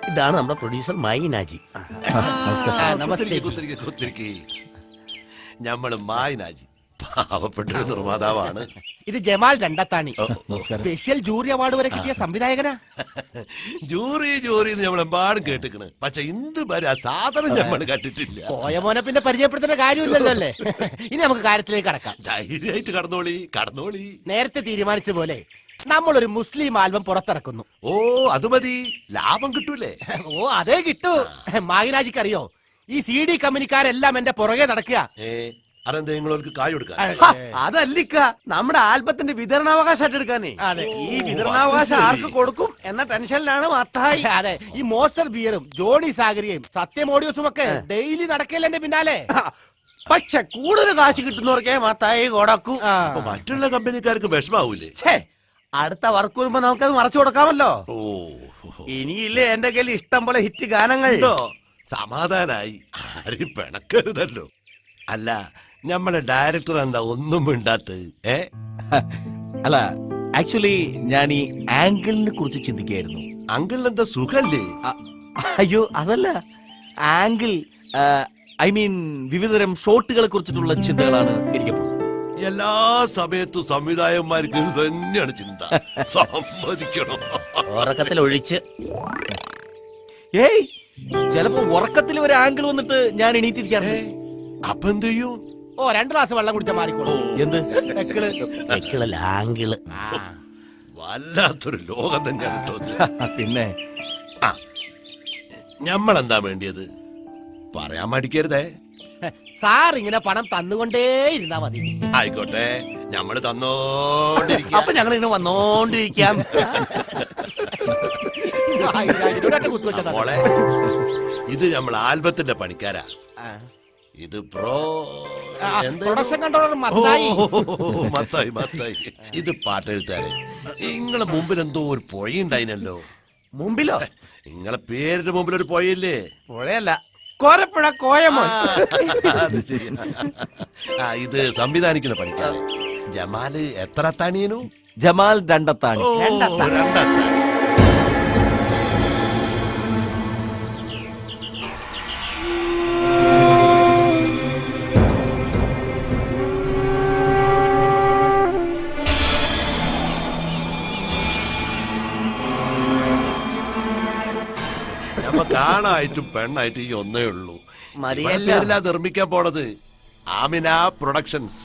ഇതാണ് നമ്മുടെ പ്രൊഡ്യൂസർ മായിനാജി. ഞമ്മള് മായിനാജി പാവപ്പെട്ടൊരു നിർമ്മാതാവാണ്. ഇത് Jamal Randathani, special jury award വരെ കിട്ടിയ സംവിധായകനാ. ജൂറി ജൂറി നമ്മളെമ്പാടും കേട്ടിക്കണ്, പക്ഷെ എന്ത് ആ സാധനം നമ്മൾ കണ്ടിട്ടില്ല. പോയ മോനെ പിന്നെ പരിചയപ്പെടുത്തേണ്ട കാര്യമില്ലല്ലോ അല്ലേ. ഇനി നമുക്ക് കാര്യത്തിലേക്ക് കടക്കാം. ധൈര്യമായിട്ട് കടന്നോളി കടന്നോളി. നേരത്തെ തീരുമാനിച്ച പോലെ നമ്മളൊരു മുസ്ലിം ആൽബം പുറത്തിറക്കുന്നു. ഓ അത് മതി, ലാഭം കിട്ടൂലേ? ഓ അതേ കിട്ടൂ. മായിനാജിക്ക് അറിയോ, ഈ CD കമ്പനിക്കാരെല്ലാം എന്റെ പുറകെ നടക്കുക. അതെന്താ നിങ്ങൾക്ക് കായ് കൊടുക്കാൻ? അതല്ലിക്ക, നമ്മുടെ ആൽബത്തിന്റെ വിതരണാവകാശം എടുക്കാനേ. ഈ വിതരണാവകാശം ആർക്ക് കൊടുക്കും എന്ന ടെൻഷനിലാണ് മത്തായി. അതെ, ഈ മോസ്റ്റർ ബിയറും ജോണി സാഗരിയും സത്യം ഓഡിയോസും ഒക്കെ ഡെയിലി നടക്കല്ലേ എന്റെ പിന്നാലെ. പക്ഷെ കൂടുതൽ കാശ് കിട്ടുന്നവർക്കേ മത്തായി കൊടുക്കൂ. മറ്റുള്ള കമ്പനിക്കാർക്ക് വിഷമാവൂലേ? അടുത്ത വർക്ക് വരുമ്പോ നമുക്കത് മറച്ചു കൊടുക്കാമല്ലോ. ഓ ഇനിയില്ലേ എന്റെ കയ്യിൽ ഇഷ്ടം പോലെ ഹിറ്റ് ഗാനങ്ങൾ. സമാധാനായി, ആരും പിണക്കരുതല്ലോ. അല്ല, നമ്മളെ ഡയറക്ടർ എന്താ ഒന്നും മിണ്ടാത്തത്? അല്ല, ആക്ച്വലി ഞാൻ ഈ ആംഗിളിനെ കുറിച്ച് ചിന്തിക്കുകയായിരുന്നു. അങ്കിളിന് എന്താ സുഖല്ലേ? അയ്യോ അതല്ല, ആംഗിൾ ഐ മീൻ വിവിധതരം ഷോട്ടുകളെ കുറിച്ചിട്ടുള്ള ചിന്തകളാണ് എനിക്കപ്പോൾ. എല്ലാ സമയത്തും സംവിധായകന്മാർക്ക് ഇത് തന്നെയാണ് ചിന്ത. സമ്മതിക്കണോ? ഉറക്കത്തിൽ ഒഴിച്ച്. ഏയ്, ചിലപ്പോ ഉറക്കത്തിൽ ഒരു ആംഗിൾ വന്നിട്ട് ഞാൻ എണീറ്റിരിക്കാറുണ്ട്. അപ്പൊ എന്ത് ചെയ്യും? ഓ 2 ഗ്ലാസ് വെള്ളം കുടിച്ചാൽ മാറിക്കോളൂ. എന്ത് ആംഗിള്? വല്ലാത്തൊരു ലോകം തന്നെയാണ് കേട്ടോ. പിന്നെ ഞമ്മളെന്താ വേണ്ടിയത് പറയാൻ മടിക്കരുതേ. സാർ ഇങ്ങനെ പണം തന്നുകൊണ്ടേ ഇരുന്നാ മതി. ആയിക്കോട്ടെ, ഞമ്മള് തന്നോണ്ടിരിക്കാം. അപ്പൊ ഞങ്ങൾ ഇങ്ങനെ വന്നോണ്ടിരിക്കാം. മോളെ, ഇത് നമ്മൾ ആൽബത്തിന്റെ പണിക്കാരാ. ഇത് പ്രൊഡക്ഷൻ കൺട്രോളർ മത്തായി. മത്തായി മത്തായി. ഇത് പാട്ടെഴുത്താരെ. നിങ്ങളെ മുമ്പിൽ എന്തോ ഒരു പുഴയുണ്ടായിനല്ലോ. മുമ്പിലോ? നിങ്ങളെ പേരിന്റെ മുമ്പിൽ ഒരു പുഴയില്ലേ? പുഴയല്ല, കോരപ്പുഴ, കോയമോ. അത് ശരി. ഇത് സംവിധാനിക്കുന്ന പണിക്കാരെ. ജമാല് എത്ര അത്താണിയനു? ജമാൽ രണ്ടത്താണി. രണ്ടത്താണി. കാണായിട്ടും പെണ്ണായിട്ടും ഈ ഒന്നേ ഉള്ളൂ. നിർമ്മിക്കാൻ പോണത് ആമിന പ്രൊഡക്ഷൻസ്.